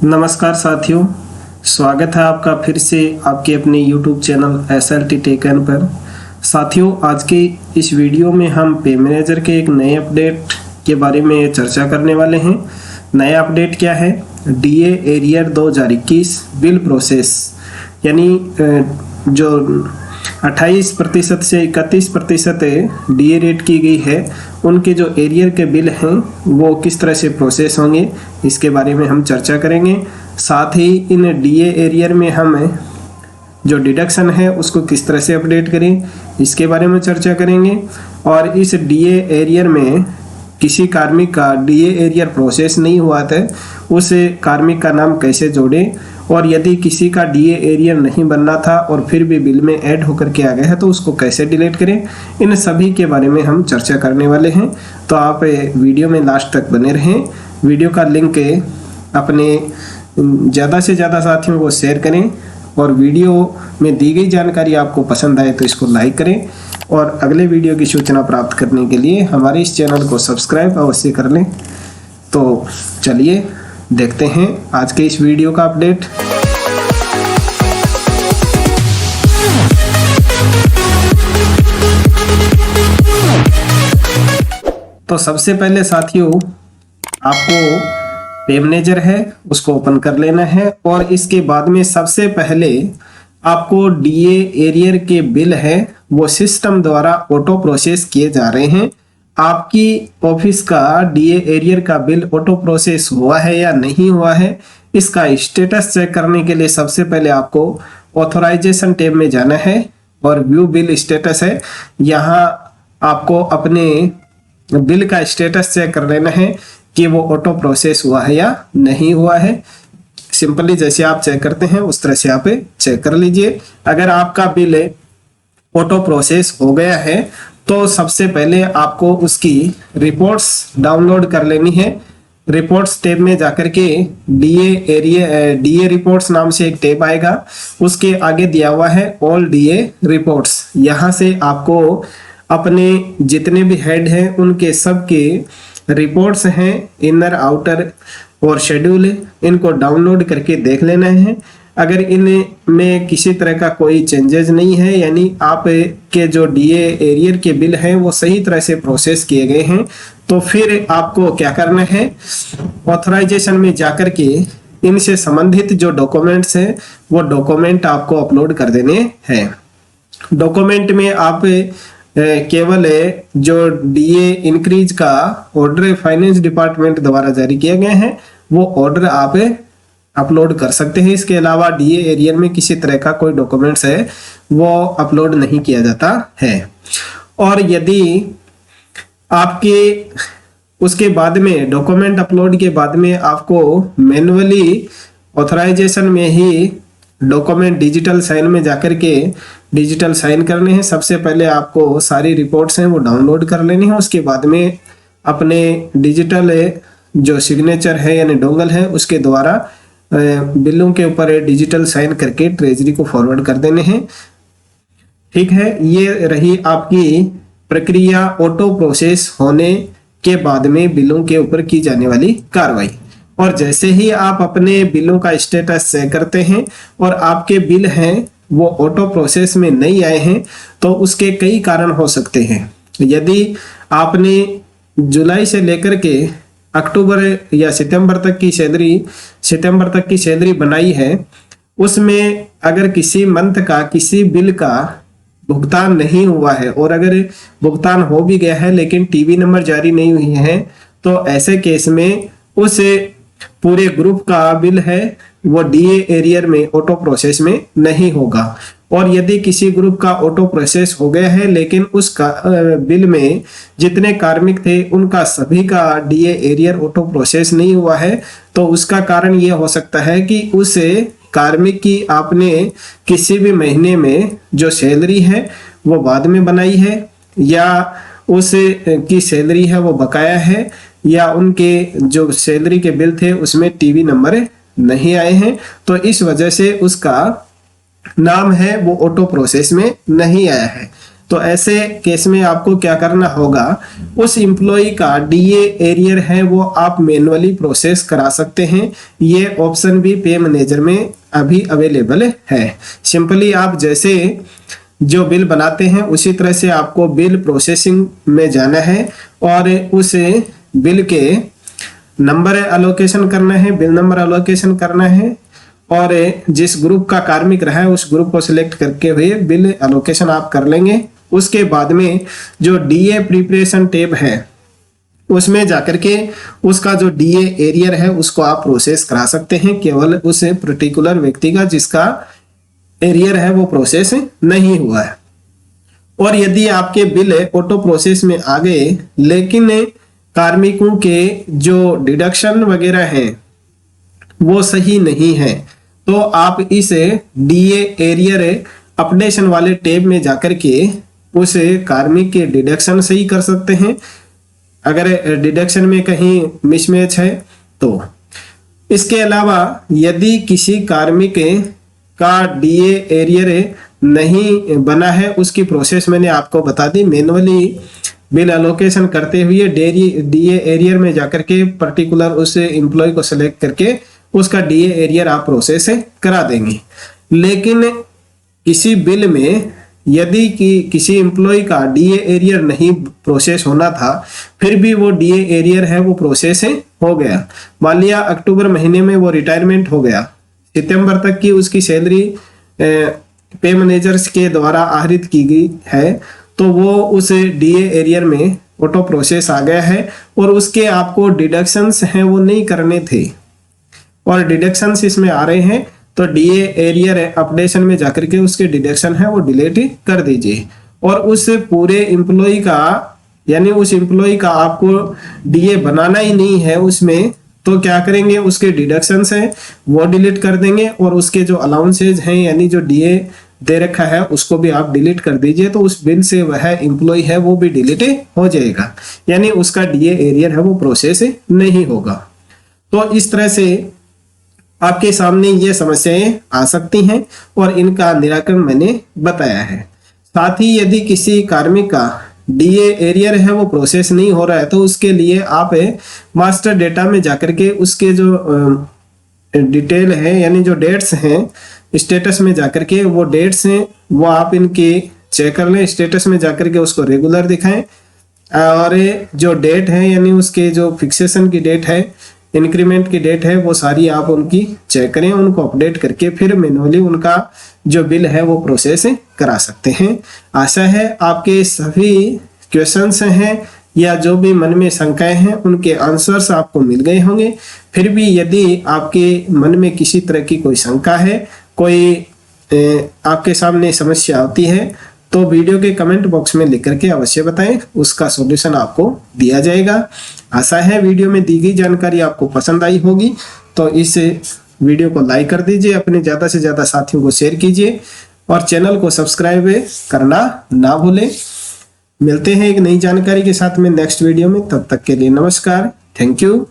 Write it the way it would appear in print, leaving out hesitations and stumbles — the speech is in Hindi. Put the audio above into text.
नमस्कार साथियों, स्वागत है आपका फिर से आपके अपने YouTube चैनल SLT टेकन पर। साथियों, आज के इस वीडियो में हम पे मैनेजर के एक नए अपडेट के बारे में चर्चा करने वाले हैं। नया अपडेट क्या है? DA एरियर 2021 बिल प्रोसेस, यानी जो 28% से 31% DA रेट की गई है, उनके जो एरियर के बिल हैं वो किस तरह से प्रोसेस होंगे, इसके बारे में हम चर्चा करेंगे। साथ ही इन DA एरियर में हम जो डिडक्शन है उसको किस तरह से अपडेट करें, इसके बारे में चर्चा करेंगे। और इस DA एरियर में किसी कार्मिक का DA एरियर प्रोसेस नहीं हुआ था, उस कार्मिक का नाम कैसे जोड़ें, और यदि किसी का DA एरियर नहीं बनना था और फिर भी बिल में ऐड होकर के आ गया है तो उसको कैसे डिलीट करें, इन सभी के बारे में हम चर्चा करने वाले हैं। तो आप वीडियो में लास्ट तक बने रहें। वीडियो का लिंक अपने ज़्यादा से ज़्यादा साथियों को शेयर करें, और वीडियो में दी गई जानकारी आपको पसंद आए तो इसको लाइक करें, और अगले वीडियो की सूचना प्राप्त करने के लिए हमारे इस चैनल को सब्सक्राइब अवश्य कर लें। तो चलिए देखते हैं आज के इस वीडियो का अपडेट। तो सबसे पहले साथियों, आपको पे मैनेजर है उसको ओपन कर लेना है, और इसके बाद में सबसे पहले आपको DA एरियर के बिल है वो सिस्टम द्वारा ऑटो प्रोसेस किए जा रहे हैं। आपकी ऑफिस का DA एरियर का बिल ऑटो प्रोसेस हुआ है या नहीं हुआ है, इसका स्टेटस चेक करने के लिए सबसे पहले आपको ऑथराइजेशन टैब में जाना है, और व्यू बिल स्टेटस है, यहाँ आपको अपने बिल का स्टेटस चेक कर लेना है कि वो ऑटो प्रोसेस हुआ है या नहीं हुआ है। सिंपली जैसे आप चेक करते हैं उस तरह से आप चेक कर लीजिए। अगर आपका बिल ऑटो प्रोसेस हो गया है तो सबसे पहले आपको उसकी रिपोर्ट्स डाउनलोड कर लेनी है। रिपोर्ट्स टैब में जाकर के DA रिपोर्ट्स नाम से एक टैब आएगा, उसके आगे दिया हुआ है ऑल DA रिपोर्ट्स। यहाँ से आपको अपने जितने भी हेड हैं उनके सबके रिपोर्ट्स हैं, इनर आउटर और शेड्यूल, इनको डाउनलोड करके देख लेना है। अगर इनमें किसी तरह का कोई चेंजेस नहीं है, यानी आप के जो DA एरियर के बिल हैं वो सही तरह से प्रोसेस किए गए हैं, तो फिर आपको क्या करना है, ऑथराइजेशन में जाकर के इनसे संबंधित जो डॉक्यूमेंट्स हैं वो डॉक्यूमेंट आपको अपलोड कर देने हैं। डॉक्यूमेंट में आप केवल जो DA इंक्रीज का ऑर्डर फाइनेंस डिपार्टमेंट द्वारा जारी किया गया है वो ऑर्डर आप अपलोड कर सकते हैं। इसके अलावा DA एरियर में किसी तरह का कोई डॉक्यूमेंट्स है वो अपलोड नहीं किया जाता है। और यदि आपके उसके बाद में डॉक्यूमेंट अपलोड के बाद में आपको मैन्युअली ऑथराइजेशन में ही डॉक्यूमेंट डिजिटल साइन में जाकर के डिजिटल साइन करने हैं। सबसे पहले आपको सारी रिपोर्ट्स हैं वो डाउनलोड कर लेनी है, उसके बाद में अपने डिजिटल जो सिग्नेचर है यानी डोंगल है उसके द्वारा बिलों के ऊपर डिजिटल साइन करके ट्रेजरी को फॉरवर्ड कर देने हैं। ठीक है, ये रही आपकी प्रक्रिया ऑटो प्रोसेस होने के बाद में बिलों के ऊपर की जाने वाली कार्रवाई। और जैसे ही आप अपने बिलों का स्टेटस चेक करते हैं और आपके बिल हैं वो ऑटो प्रोसेस में नहीं आए हैं, तो उसके कई कारण हो सकते हैं। यदि आपने जुलाई से लेकर के अक्टूबर या सितंबर तक की सैलरी बनाई है, उसमें अगर किसी मंथ का किसी बिल का भुगतान नहीं हुआ है, और अगर भुगतान हो भी गया है लेकिन TV नंबर जारी नहीं हुई है, तो ऐसे केस में उस पूरे ग्रुप का बिल है वो DA एरियर में ऑटो प्रोसेस में नहीं होगा। और यदि किसी ग्रुप का ऑटो प्रोसेस हो गया है लेकिन उसका बिल में जितने कार्मिक थे उनका सभी का DA एरियर ऑटो प्रोसेस नहीं हुआ है, तो उसका कारण ये हो सकता है कि उस कार्मिक की आपने किसी भी महीने में जो सैलरी है वो बाद में बनाई है, या उस की सैलरी है वो बकाया है, या उनके जो सैलरी के बिल थे उसमें TV नंबर नहीं आए हैं, तो इस वजह से उसका नाम है वो ऑटो प्रोसेस में नहीं आया है। तो ऐसे केस में आपको क्या करना होगा, उस एम्प्लॉय का डीए एरियर है वो आप मैन्युअली प्रोसेस करा सकते हैं। ये ऑप्शन भी पे मैनेजर में अभी अवेलेबल है। सिंपली आप जैसे जो बिल बनाते हैं उसी तरह से आपको बिल प्रोसेसिंग में जाना है और उस बिल के नंबर एलोकेशन करना है, बिल नंबर एलोकेशन करना है और जिस ग्रुप का कार्मिक रहा है उस ग्रुप को सिलेक्ट करके हुए बिल एलोकेशन आप कर लेंगे। उसके बाद में जो डीए प्रिपरेशन टैब है उसमें जाकर के उसका जो डीए एरियर है उसको आप प्रोसेस करा सकते हैं, केवल उस पर्टिकुलर व्यक्ति का जिसका एरियर है वो प्रोसेस नहीं हुआ है। और यदि आपके बिल ऑटो प्रोसेस में आ गए लेकिन कार्मिकों के जो डिडक्शन वगैरह हैं वो सही नहीं है, तो आप इस डीए एरियर अपडेशन वाले टैब में जाकर के उस कार्मिक के डिडक्शन सही कर सकते हैं अगर डिडक्शन में कहीं मिसमैच है तो। इसके अलावा यदि किसी कार्मिक का डीए एरियर नहीं बना है, उसकी प्रोसेस मैंने आपको बता दी। मैनुअली बिल एलोकेशन करते हुए डीए एरियर में जाकर के पर्टिकुलर उस एम्प्लॉय को सिलेक्ट करके उसका डीए एरियर आप प्रोसेस करा देंगे। लेकिन किसी बिल में यदि किसी एम्प्लॉय का डीए एरियर नहीं प्रोसेस होना था फिर भी वो डीए एरियर है वो प्रोसेस हो गया, मान लिया अक्टूबर महीने में वो रिटायरमेंट हो गया, सितंबर तक की उसकी सैलरी पे मैनेजर्स के द्वारा आहरित की गई है, तो वो उस डीए एरियर में ऑटो प्रोसेस आ गया है और उसके आपको डिडक्शंस हैं वो नहीं करने थे और डिडक्शंस इसमें आ रहे हैं, तो डीए एरियर अपडेशन में जाकर के उसके डिडक्शन है वो डिलीट कर दीजिए। और उस पूरे एम्प्लॉय का यानी उस एम्प्लॉय का आपको डीए बनाना ही नहीं है उसमें, तो क्या करेंगे, उसके डिडक्शंस हैं वो डिलीट कर देंगे और उसके जो अलाउंसेज हैं यानी जो डीए दे रखा है उसको भी आप डिलीट कर दीजिए, तो उस बिल से वह एम्प्लॉय है वो भी डिलीट हो जाएगा, यानी उसका डीए एरियर है वो प्रोसेस नहीं होगा। तो इस तरह से आपके सामने ये समस्याएं आ सकती हैं और इनका निराकरण मैंने बताया है। साथ ही यदि किसी कार्मिक का डीए एरियर है वो प्रोसेस नहीं हो रहा है तो उसके लिए आप मास्टर डेटा में जाकर के उसके जो डिटेल है यानी जो डेट्स हैं स्टेटस में जाकर के वो डेट्स हैं वो आप इनके चेक कर लें, स्टेटस में जाकर के उसको रेगुलर दिखाएं और जो डेट है यानी उसके जो फिक्सेशन की डेट है, इंक्रीमेंट की डेट है वो सारी आप उनकी चेक करें, उनको अपडेट करके फिर मैन्युअली उनका जो बिल है वो प्रोसेस करा सकते हैं। आशा है आपके सभी क्वेश्चंस हैं या जो भी मन में शंकाएं हैं उनके आंसर्स आपको मिल गए होंगे। फिर भी यदि आपके मन में किसी तरह की कोई शंका है, कोई आपके सामने समस्या आती है तो वीडियो के कमेंट बॉक्स में लिख करके अवश्य बताएं, उसका सॉल्यूशन आपको दिया जाएगा। आशा है वीडियो में दी गई जानकारी आपको पसंद आई होगी, तो इस वीडियो को लाइक कर दीजिए, अपने ज़्यादा से ज़्यादा साथियों को शेयर कीजिए और चैनल को सब्सक्राइब करना ना भूलें। मिलते हैं एक नई जानकारी के साथ में नेक्स्ट वीडियो में, तब तक के लिए नमस्कार, थैंक यू।